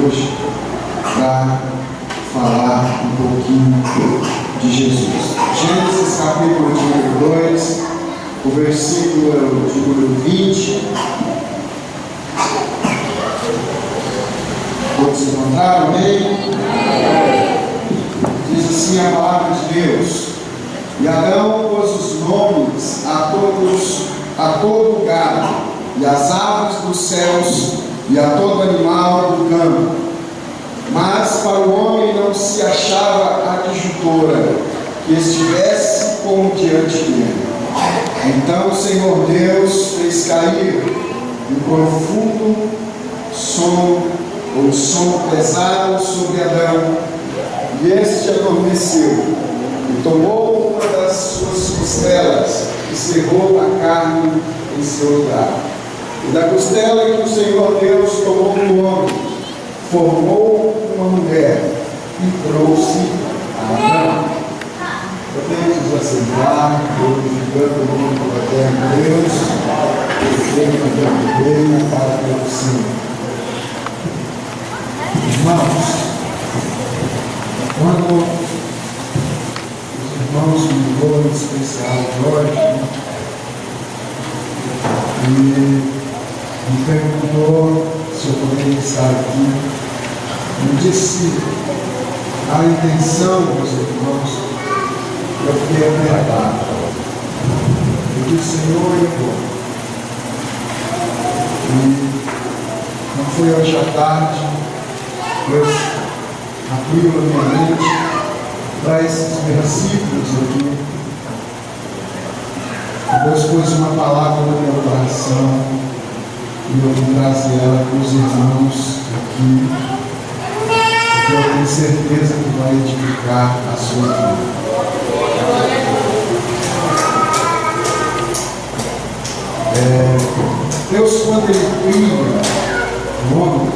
hoje para falar um pouquinho de Jesus. Gênesis capítulo número 2, o versículo número 20. Todos encontraram? Amém? Diz assim a palavra de Deus: E Arão pôs os nomes a todo gado, e às aves dos céus, e a todo animal do campo. Mas para o homem não se achava adjutora que estivesse como diante dele. Então o Senhor Deus fez cair um profundo sono, ou sono pesado, sobre Adão, e este adormeceu, e tomou uma das suas costelas, e cerrou a carne em seu lugar. E da costela que o Senhor Deus tomou do homem, formou uma mulher e trouxe a Adão. Podemos assentar, glorificando o nome do eterno Deus, que veio para a produção. Irmãos, quando os irmãos me ligou em especial Jorge e me perguntou se eu poderia estar aqui, me disse a intenção dos irmãos, eu fiquei apertado. Eu disse: Senhor, eu vou. E não foi hoje à tarde, Deus abriu a minha mente para esses versículos aqui. Deus pôs uma palavra no meu coração e eu vou trazer ela para os irmãos aqui, porque eu tenho certeza que vai edificar a sua vida. Deus, quando Ele cria o homem,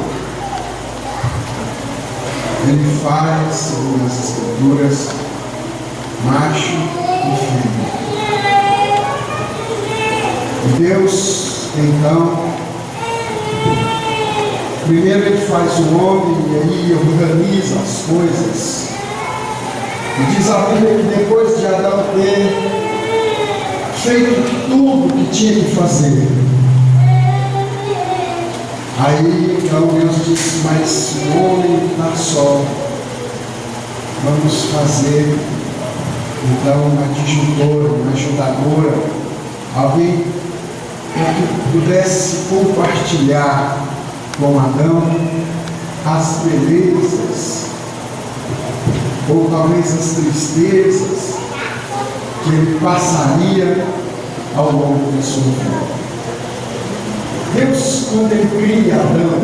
Ele faz, segundo as Escrituras, macho e fêmea. E Deus, então, primeiro Ele faz o homem e aí organiza as coisas. E diz a Bíblia que depois de Adão ter feito tudo o que tinha que fazer, aí então Deus disse: mas o homem está só, vamos fazer então uma adjutora, uma ajudadora, alguém que pudesse compartilhar com Adão as belezas, ou talvez as tristezas que ele passaria ao longo da sua vida. Deus, quando Ele cria Adão,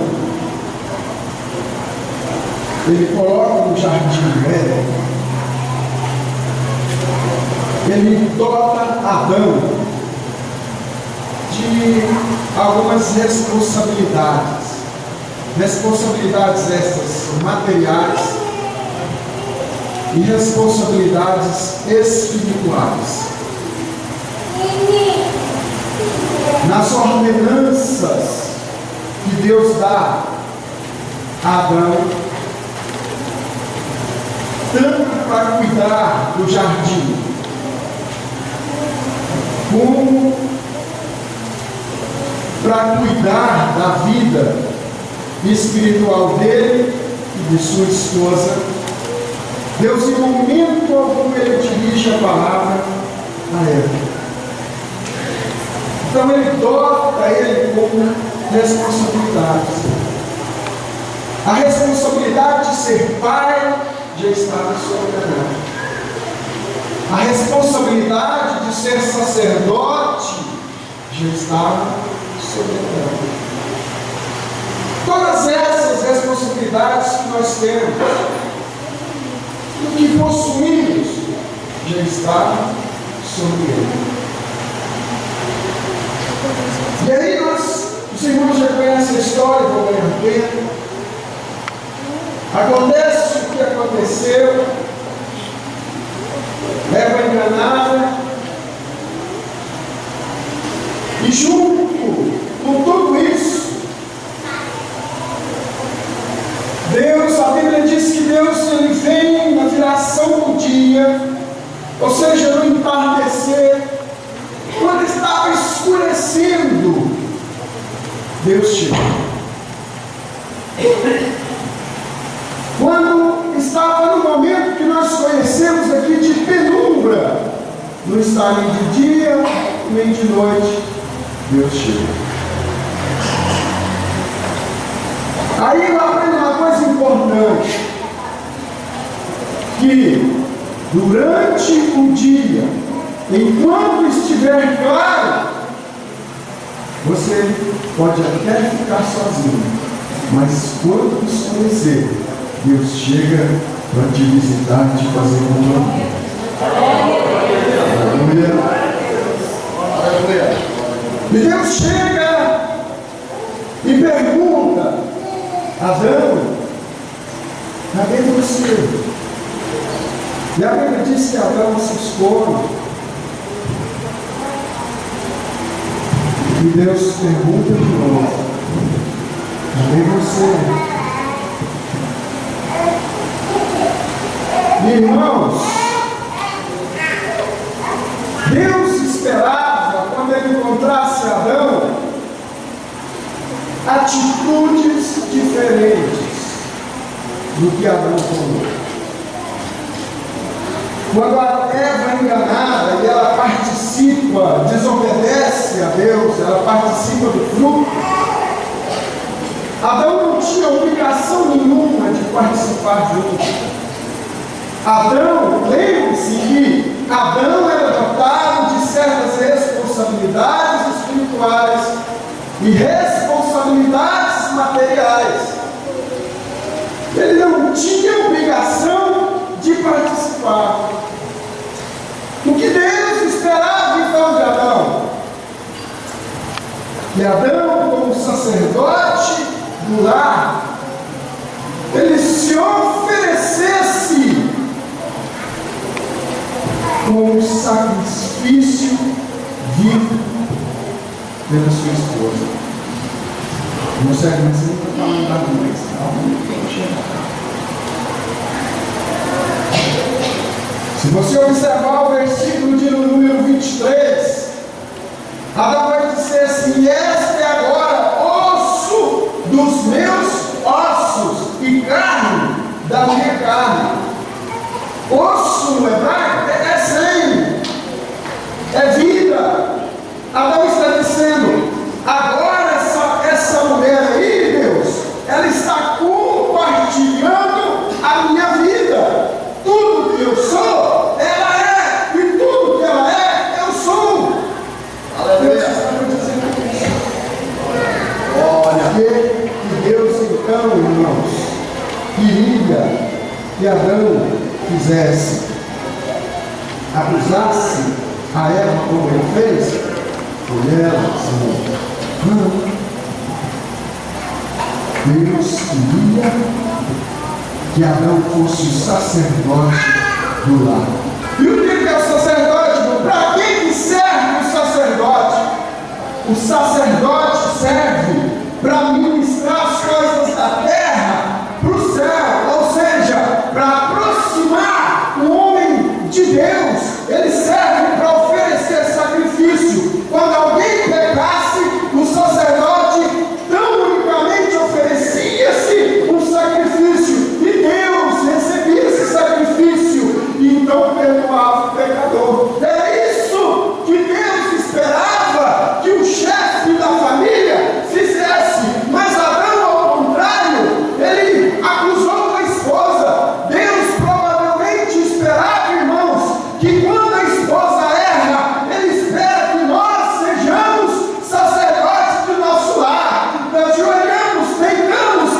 Ele coloca no jardim do Éden, Ele dota Adão de algumas responsabilidades estas materiais e responsabilidades espirituais. Nas ordenanças que Deus dá a Adão, tanto para cuidar do jardim, como para cuidar da vida espiritual dele e de sua esposa, Deus, em momento algum, Ele dirige a palavra a ela. Então Ele dota ele com responsabilidades. A responsabilidade de ser pai já estava sobre ela. A responsabilidade de ser sacerdote já estava sobre ela. Todas essas responsabilidades que nós temos, o que possuímos, já está sobre ele. E aí os irmãos já conhecem a história, vou ganhar tempo. Acontece o que aconteceu. Eva enganada. E junto com tudo isso, viração do dia, ou seja, no entardecer, quando estava escurecendo, Deus chegou. Quando estava no momento que nós conhecemos aqui de penumbra, não está nem de dia, nem de noite, Deus chega. Aí eu aprendo uma coisa importante, que durante o dia, enquanto estiver claro, você pode até ficar sozinho, mas quando escurecer, Deus chega para te visitar e te fazer companhia. Aleluia. E Deus chega e pergunta: Adão, cadê você? E a Bíblia diz que Adão se esconde. E Deus pergunta de novo: cadê você? Irmãos, Deus esperava, quando ele encontrasse Adão, atitudes diferentes do que Adão tomou. Quando a Eva é enganada e ela participa, desobedece a Deus, ela participa do fruto, Adão não tinha obrigação nenhuma de participar junto. Adão, lembre-se que Adão era dotado de certas responsabilidades espirituais e responsabilidades materiais. Ele não tinha obrigação de participar. O que Deus esperava então de Adão? Que Adão, como sacerdote do lar, ele se oferecesse como um sacrifício vivo pela sua esposa. Não serve mais nem para falar nada mais. Se você observar o versículo de número 23, Adão vai dizer assim: este é agora osso dos meus ossos e carne da minha carne. Osso no hebraico é sangue, é vida. Adão está dizendo: agora essa mulher aí, Deus, ela está compartilhando a minha vida. Tudo que eu sou, ela é, e tudo que ela é, eu sou. Aleluia. Deus está dizendo isso. Olha, que Deus então, irmãos, queria que Adão fizesse, acusasse a Eva como ele fez, foi ela, Senhor. Não. Deus queria que Adão fosse o sacerdote do lar. E o que é o sacerdote? Para quem serve o sacerdote? O sacerdote serve para ministrar as coisas da terra para o céu, ou seja, para aproximar o homem de Deus. Ele serve para oferecer sacrifício. Quando alguém pecasse, o sacerdote tão unicamente oferecia-se um sacrifício, e Deus recebia esse sacrifício e então perdoava o pecador. Era isso que Deus esperava que o chefe da família fizesse. Mas Adão, ao contrário, ele acusou a esposa. Deus provavelmente esperava, irmãos, que quando a esposa erra, ele espera que nós sejamos sacerdotes do nosso lar. Nós ajoelhamos, deitamos,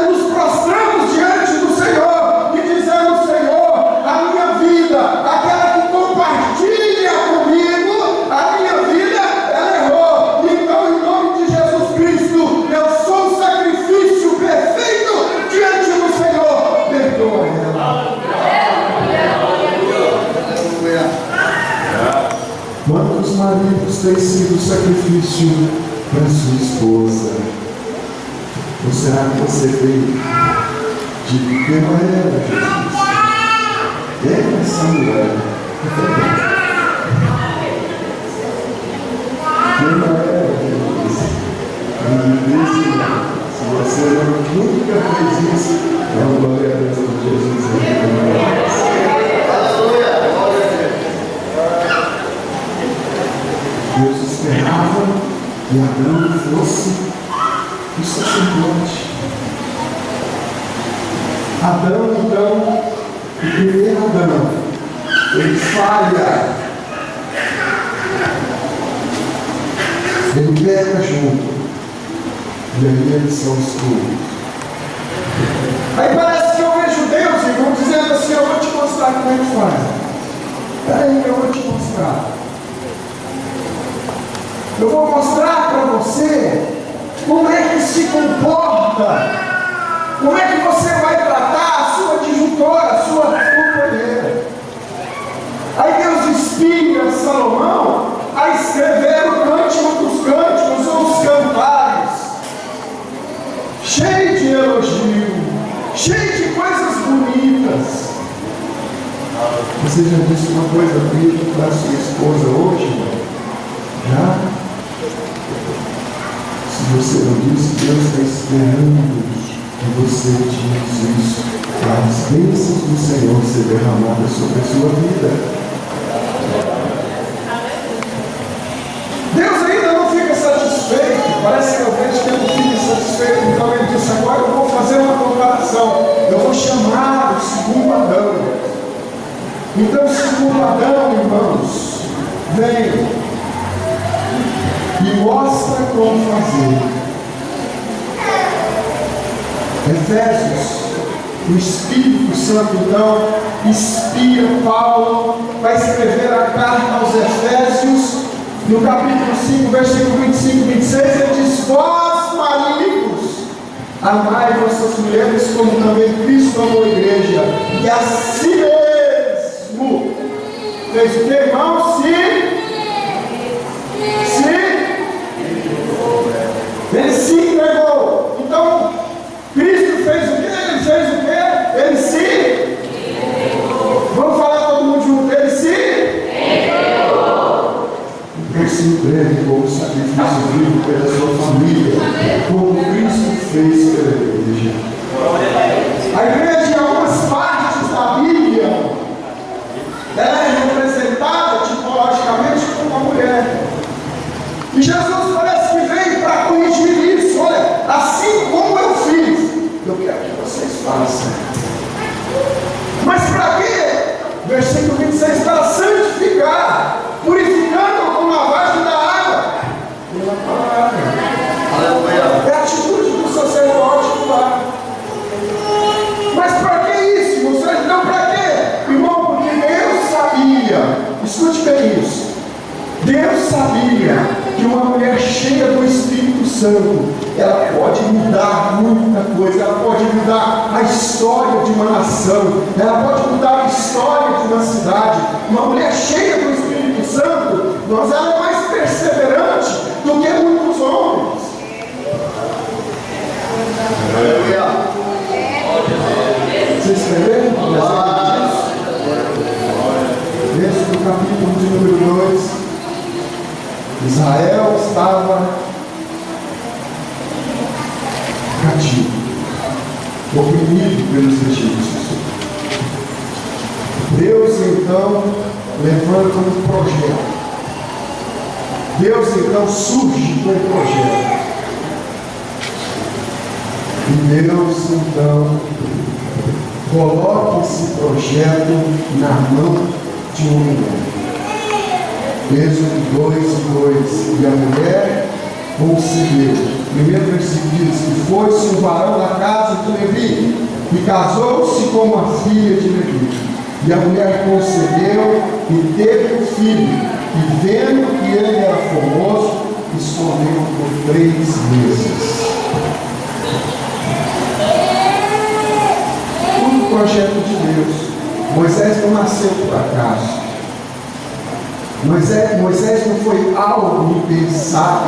nos prostramos diante do Senhor e dizemos: Senhor, a minha vida, aquela que compartilha comigo, a minha vida, ela errou. Então, em nome de Jesus Cristo, eu sou um sacrifício perfeito diante do Senhor. Perdoa ela. Quantos maridos têm sido sacrifício para sua esposa? Ou será que você veio de perdoar ela, Jesus? Essa mulher. Se você nunca fez isso, é uma glória a Deus por Jesus. Deus esperava que Adão fosse o sacerdote. Adão, então, o primeiro Adão, ele falha. Ele peca junto. E aí eles são excluídos. Aí parece que eu vejo Deus, irmão, dizendo assim: eu vou te mostrar como é que faz. Peraí, eu vou te mostrar. Eu vou mostrar para você como é que se comporta, como é que você vai tratar a sua disjuntora, a sua companheira. Aí Deus inspira Salomão a escrever o Cântico dos Cânticos, ou os Cantares, cheio de elogio, cheio de coisas bonitas. Você já disse uma coisa bonita para a sua esposa hoje? Já? Se você não disse, Deus está esperando que você diz isso, para as bênçãos do Senhor ser derramadas sobre a sua vida. Deus ainda não fica satisfeito. Parece que eu vejo que ele não fica satisfeito. Então ele disse: agora eu vou fazer uma comparação. Eu vou chamar o segundo Adão. Então o segundo Adão, irmãos, vem e mostra como fazer. Efésios, o Espírito Santo então inspira Paulo para escrever a carta aos Efésios. No capítulo 5, versículo 25 e 26, ele diz: vós, maridos, amai vossas mulheres como também Cristo amou a igreja, e a si mesmo fez o que, irmão? Ele se entregou. Então, Cristo fez o que? Ele fez o que? Ele se entregou. Vamos falar todo mundo junto. Ele se entregou. Ele se entregue como sacrifício vivo pela sua família, como Cristo fez pela igreja. A igreja, em algumas partes da Bíblia, ela é representada tipologicamente como uma mulher. E Jesus parece que veio para corrigir isso. Olha, assim como eu fiz, eu quero que vocês façam. Mas para quê? Versículo 26, para santificar, purificando com lavagem da água pela palavra. É a atitude do sacerdote lá. Mas para que isso? Vocês não para quê? Irmão, porque Deus sabia, escute bem isso. Deus sabia que uma mulher cheia do Espírito Santo, ela pode mudar muita coisa, ela pode mudar a história de uma nação, ela pode mudar a história de uma cidade. Uma mulher cheia do Espírito Santo, nós ela é mais perseverante do que muitos homens. Você escreveu? Esse do capítulo de número 2. Israel estava cativo, oprimido pelos egípcios. Deus então levanta um projeto. Deus então surge com um projeto. E Deus então coloca esse projeto na mão de uma mulher. Êxodo 2:2, e a mulher concebeu. Primeiro versículo diz que foi-se um varão da casa de Levi e casou-se com uma filha de Levi. E a mulher concebeu e teve um filho, e vendo que ele era formoso, escondeu por 3 meses. Tudo projeto de Deus. Moisés não nasceu por acaso. Moisés não foi algo impensado.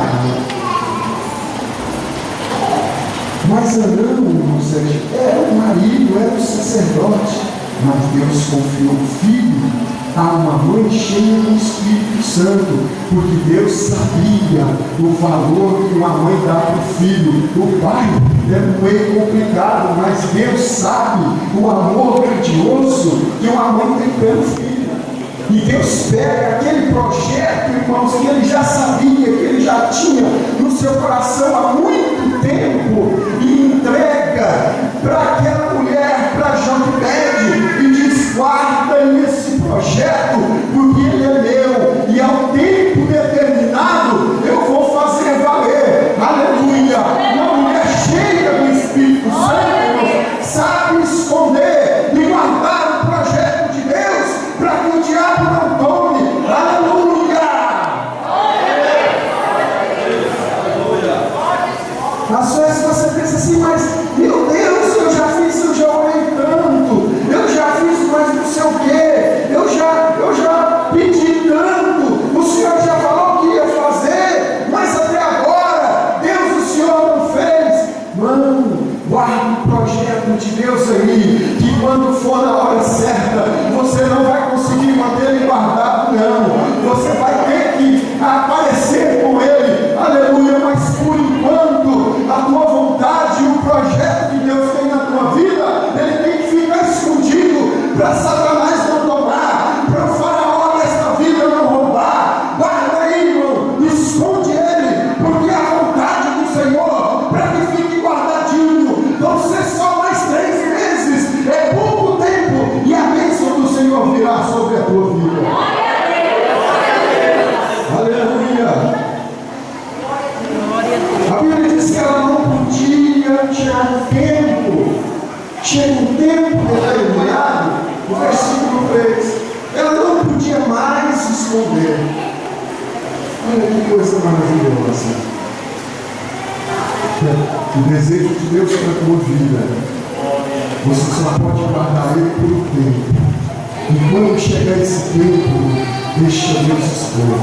Mas Arão, ou seja, era o marido, era o sacerdote. mas Deus confiou o filho a uma mãe cheia do Espírito Santo, porque Deus sabia o valor que uma mãe dá para o filho. O pai é meio complicado, mas Deus sabe o amor grandioso que uma mãe tem pelo filho. E Deus pega aquele projeto, irmãos, que Ele já sabia, que Ele já tinha no seu coração há muito tempo, e entrega para aquela mulher, para Joquebede, e diz: guarda esse projeto, porque ele é meu, e ao tempo determinado eu vou fazer valer. Aleluia! Uma mulher cheia do Espírito Santo sabe esconder e guardar o projeto de Deus para que o diabo não tome. Aleluia! Às vezes você pensa assim: mas meu Deus, eu já orei tanto, eu já fiz mais não sei o que, eu já pedi tanto, o Senhor já falou que ia fazer, mas até agora, Deus, o Senhor não fez. Mano, guarda o projeto de Deus aí, que quando for na hora certa, você não vai conseguir manter ele guardado, não. Você vai ter que aparecer com ele, aleluia, mas por enquanto, a tua vontade e o projeto que Deus tem na tua vida, ele tem que ficar escondido para Satanás não tomar, para o faraó desta vida não roubar. Guarda aí, irmão, esconde ele, porque a vontade do Senhor, para que fique guardadinho, vão ser só mais 3 meses, é pouco tempo, e a bênção do Senhor virá sobre a tua vida. Aleluia. A Bíblia diz que ela não podia tirar um tempo. Chega um tempo determinado, no versículo 3, ela não podia mais esconder. Olha que coisa maravilhosa. O desejo de Deus para a tua vida, você só pode guardar ele por um tempo. E quando chegar esse tempo, deixa Deus expor.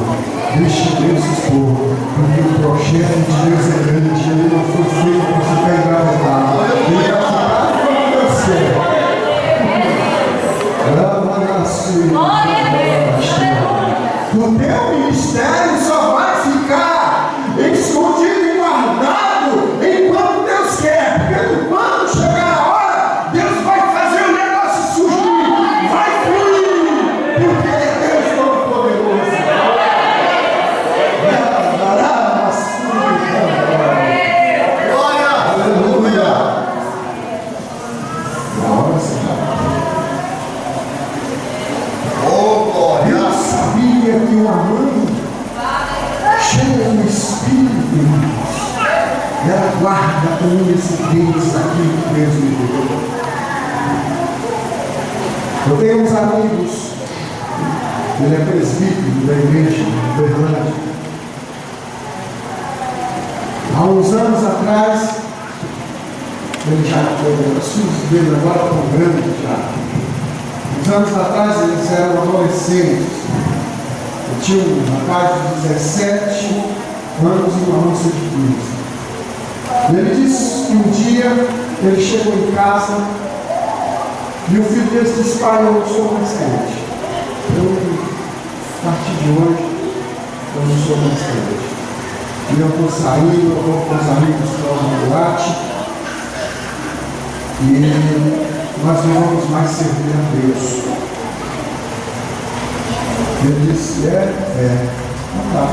Deixa Deus expor. Porque o projeto de Deus é grande. Ele não foi feito para ficar engavetado. Ele vai ficar quando Deus quer. O teu ministério só vai ficar escondido e guardado enquanto Deus quer. Porque quando chegar a hora, Deus vai fazer o negócio surgir. Vai fluir. Porque é Deus Todo-Poderoso. Que uma mãe cheia do Espírito, ela guarda com esse Deus aquilo que Deus me deu. Eu tenho uns amigos, ele é presbítero da igreja de Berlândia. Há uns anos atrás, ele já foi, os filhos dele agora estão grandes já. Uns anos atrás eles eram adolescentes. Eu tinha um rapaz de 17 anos e uma moça de 15. Ele disse que um dia ele chegou em casa e o filho dele disse: pai, eu não sou mais crente. A partir de hoje, eu não sou mais crente. E eu estou saindo, eu vou com os amigos para o boate e nós não vamos mais servir a Deus. Ele disse: não dá.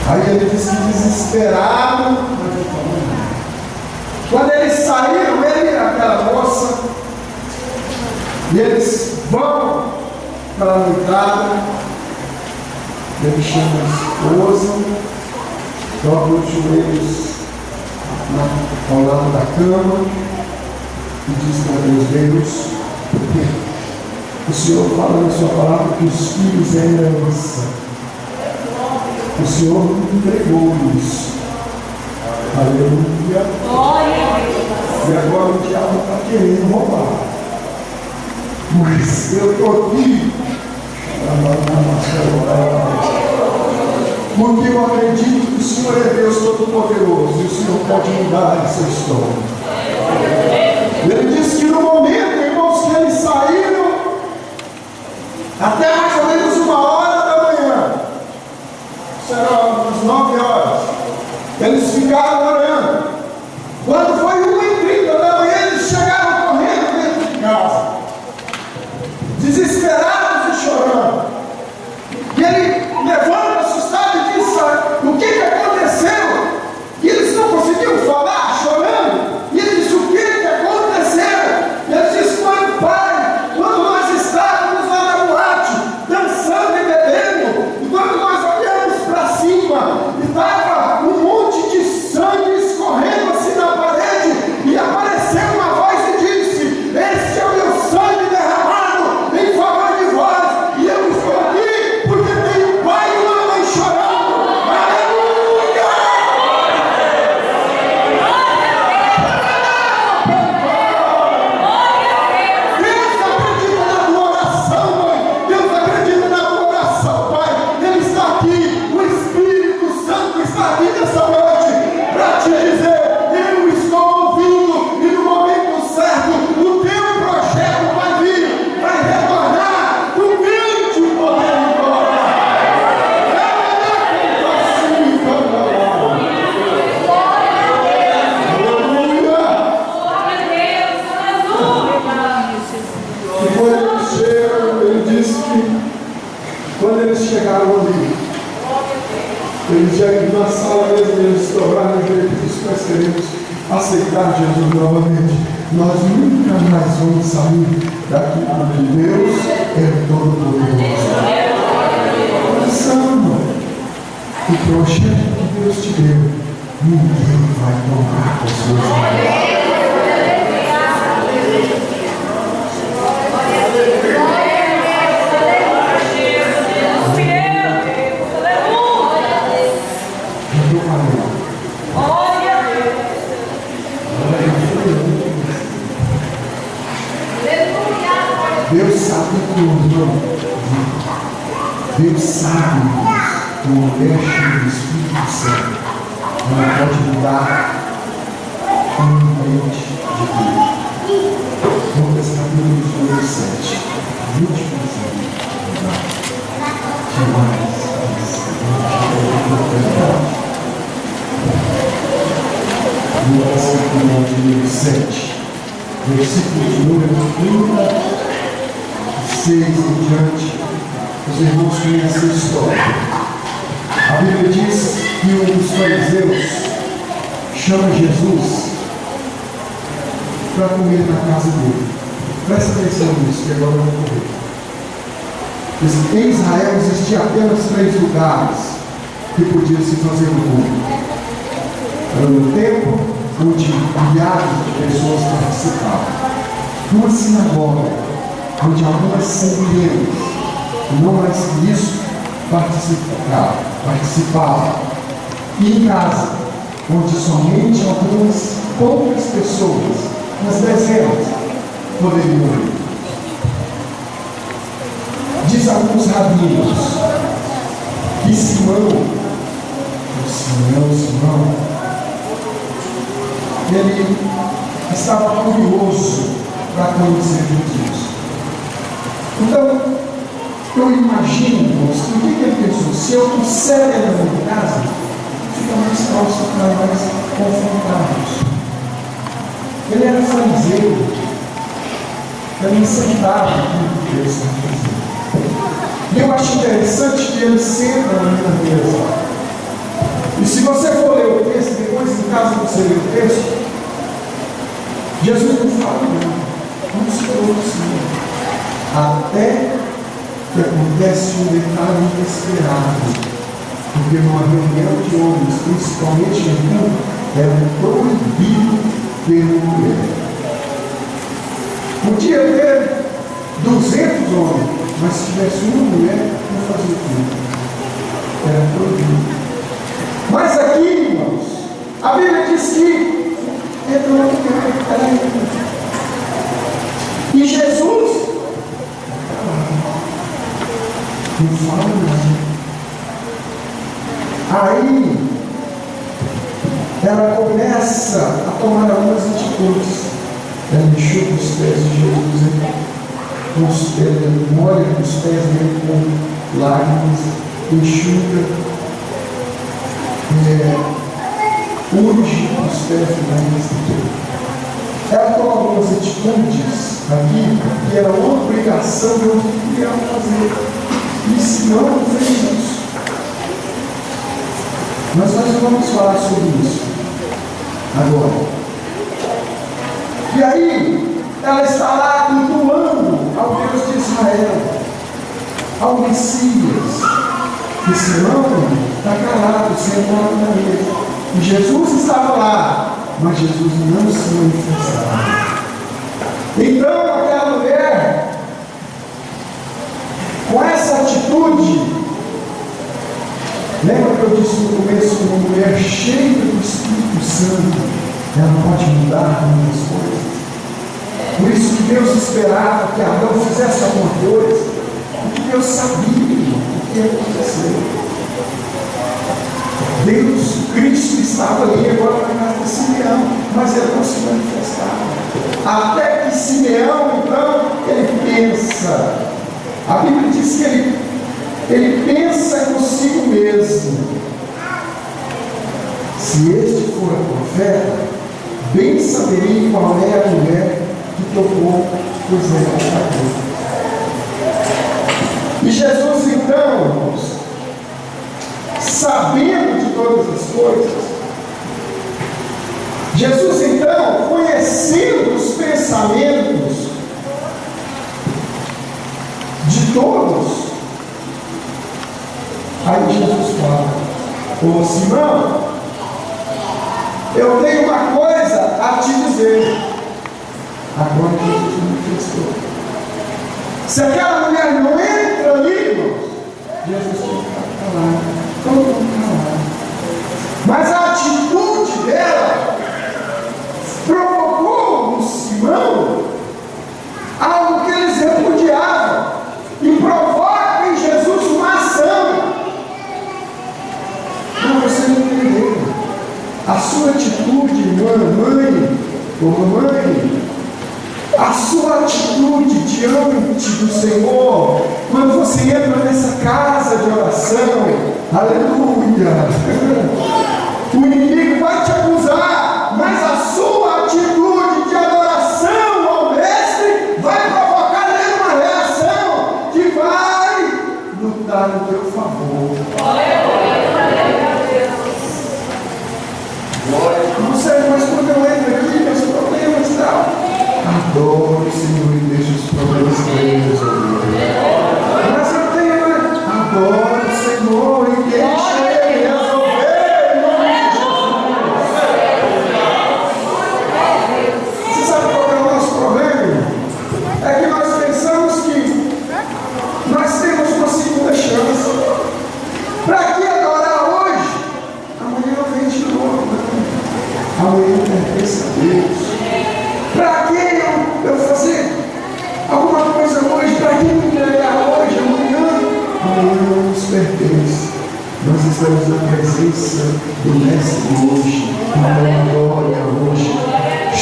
Aí ele disse que desesperado, quando eles saíram, ele e aquela moça, e eles vão para a entrada, ele chama a esposa, dobra os joelhos ao lado da cama e diz para Deus: Deus, por quê? O Senhor fala na sua palavra que os filhos é herança. O Senhor entregou isso. Aleluia. E agora o diabo está querendo roubar. Mas eu estou aqui. Porque eu acredito que o Senhor é Deus Todo-Poderoso. E o Senhor pode mudar essa história. Ele disse que no momento até mais ou menos 1h da manhã. Isso era umas 9 horas. Eles ficaram orando. Quando foi 1h30 da manhã, eles chegaram correndo dentro de casa, desesperados e chorando. E ele levanta assustado e diz: o que aconteceu? E eles não conseguiam falar, chorando. E ele disse: o que aconteceu? E ele disse: pai, quando nós estávamos lá na boate, dançando e bebendo, e quando nós olhamos para cima, estava um monte de sangue escorrendo assim na parede, e apareceu uma voz e disse: este é o meu sangue derramado em favor de vós, e eu estou aqui porque tenho um pai e uma mãe chorando. Aleluia! Deus acredita na tua oração, mãe. Deus acredita na tua oração, pai. Ele está aqui, o Espírito Santo está aqui nessa noite para te dizer: eu estou ouvindo, e no momento certo o teu projeto vai vir, vai retornar com grande poder e glória. E quando eles chegam, ele disse que quando eles chegaram ali, eles já iam na sala mesmo, eles dobraram o jeito e disse: nós queremos aceitar Jesus novamente. Nós nunca mais vamos sair daqui, porque Deus é todo-poderoso. Atenção, o projeto que Deus te deu, ninguém vai tomar as suas mãos. Deus sabe tudo, irmão. Deus sabe que uma mulher cheia do Espírito Santo não pode mudar um ambiente de Deus. Lucas capítulo 7, 20%. Demais. Lucas capítulo 7, versículo de número 36 em diante. Os irmãos conhecem a história. A Bíblia diz que um dos fariseus chama Jesus para comer na casa dele. Presta atenção nisso, que agora eu vou correr. Em Israel existia apenas 3 lugares que podia se fazer o culto. Era no templo, onde milhares de pessoas participavam. Numa sinagoga, onde algumas centenas, não mais que isso, participavam. E em casa, onde somente algumas poucas pessoas, umas dezenas, poderiam ir. Diz alguns rabinos que Simão, ele estava curioso para conhecer Jesus. Então, eu imagino, irmãos, o que ele pensou? Se eu trouxer ele na minha casa, fica mais próximo para nós confrontarmos. Ele era fariseu, ele sentava aquilo que Deus está fazendo. E eu acho interessante que ele senta na minha mesa. E se você for ler o texto, depois em casa você lê o texto, Jesus não fala nada, não se aproxima. Até que acontece um detalhe inesperado. Porque numa reunião de homens, principalmente em culto, era proibido ter uma mulher. Podia ter 200 homens, mas se tivesse uma mulher, não fazia culto. Era proibido. Mas aqui, irmãos, a Bíblia diz que entrou uma mulher. E Jesus não fala nada. Aí ela começa a tomar algumas atitudes. Ela enxuga os pés de Jesus. molha os pés dele com lágrimas, enxuga, unge os pés dele. Ela toma algumas atitudes aqui que era uma obrigação de um fiel fazer. E se não fez isso. Mas nós vamos falar sobre isso agora. E aí, ela está lá cultuando ao Deus de Israel, ao Messias. Esse homem está calado, sentado na mesa. E Jesus estava lá, mas Jesus não se manifestava. Então, aquela mulher, com essa atitude, lembra que eu disse no começo, uma mulher cheia do Espírito Santo, ela pode mudar muitas coisas. Por isso que Deus esperava que Adão fizesse alguma coisa, porque Deus sabia o que ia acontecer. Deus, Cristo estava ali agora na casa de Simeão, mas ele não se manifestava. Até que Simeão, então, ele pensa. A Bíblia diz que ele pensa consigo mesmo. Se este for a profeta, bem saberia qual é a mulher que tocou os nervos da boca. E Jesus, então, irmãos, sabendo de todas as coisas, Jesus, então, conhecendo os pensamentos de todos, aí Jesus fala: ô Simão, eu tenho uma coisa a te dizer. Agora Jesus manifestou. Se aquela mulher não entra ali, irmãos, Jesus tem que ficar calado. Todo mundo calado. Mas a atitude dela provocou no Simão algo que eles repudiavam e provoca em Jesus uma ação. Não, você não entendeu. A sua atitude, mãe, a sua atitude diante do Senhor, quando você entra nessa casa de oração, aleluia, o inimigo vai te acusar, mas a sua atitude de adoração ao Mestre vai provocar nele uma reação que vai lutar no teu favor. Não sei, mas quando eu entro aqui, meus problemas e tal, adoro o Senhor e deixo os problemas para Ele resolver. Mas eu tenho, adoro o Senhor e deixo Ele resolver, em nome de Jesus. Você sabe qual é o nosso problema? É que nós pensamos que nós temos uma segunda chance. Para que adorar hoje? Amanhã eu venho de novo. Amanhã pertence a Deus. Para que eu fazer alguma coisa hoje? Para que me entregar hoje? Amanhã não nos pertence. Nós estamos na presença do Mestre hoje. Glória hoje.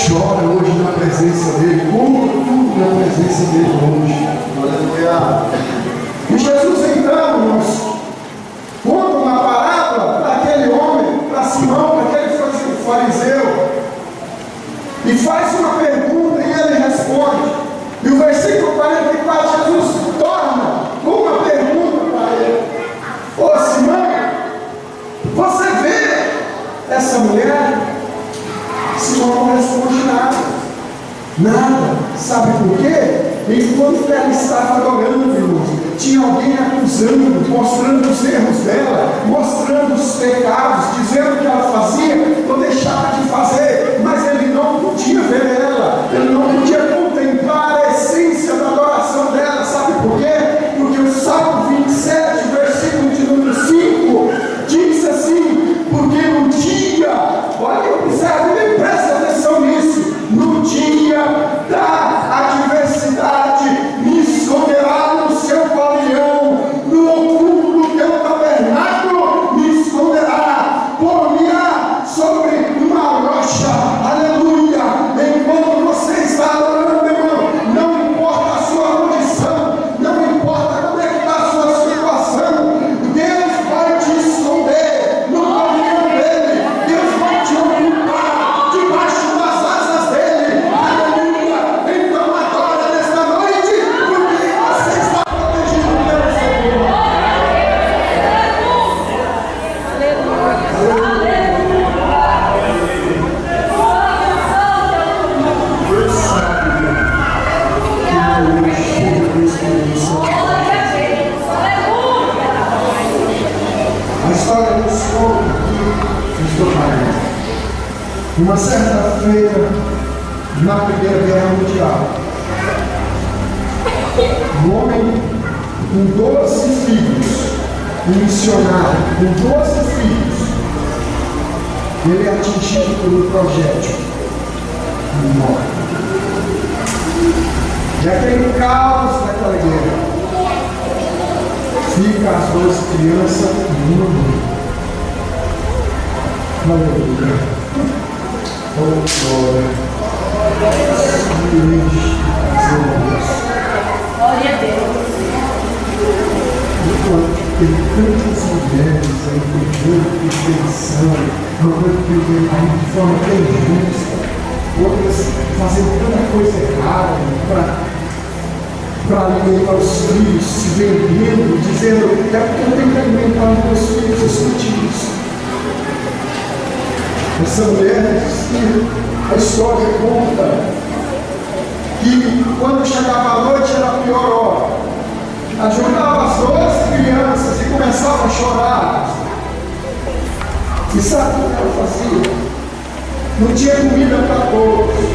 Chora hoje na presença dele. Como tudo na presença dele hoje. Aleluia. E Jesus, então, irmãos, conta uma parábola para aquele homem, para Simão, para aquele fariseu, e faz uma pergunta e ele responde. E o versículo 44, Jesus torna uma pergunta para ele: ô Simão, você vê essa mulher? Simão não responde nada. Sabe por quê? Enquanto ela estava adorando, irmãos, tinha alguém acusando, mostrando os erros dela, mostrando os pecados, dizendo que ela fazia ou deixava de fazer, mas ele não podia ver ela, ele não podia contemplar a essência da adoração dela. Sabe por quê? Porque o Salmo 27, versículo de número 5, diz assim: porque no dia, olha, observe bem, presta atenção nisso, no dia da adversidade, me esconderá no seu pavilhão, no oculto do teu tabernáculo me esconderá, por-me-á sobre uma rocha, aleluia. Uma certa feita, na Primeira Guerra Mundial, um homem com 12 filhos, um missionário com 12 filhos, ele é atingido por um projétil e morre. E aquele caos daquela guerra, fica as 12 crianças e uma mãe. Aleluia. Oh, glória. Glória a Deus. Tem tantas mulheres aí pedindo perfeição, rogando aí de forma tão injusta, outras fazendo tanta coisa errada para alimentar os filhos, se vendendo, dizendo: é porque eu tenho que alimentar os meus filhos. Escute isso. Essa mulher diz que a história conta que quando chegava a noite era a pior hora. Ajuntava as 12 crianças e começava a chorar. E sabe o que ela fazia? Não tinha comida para todos.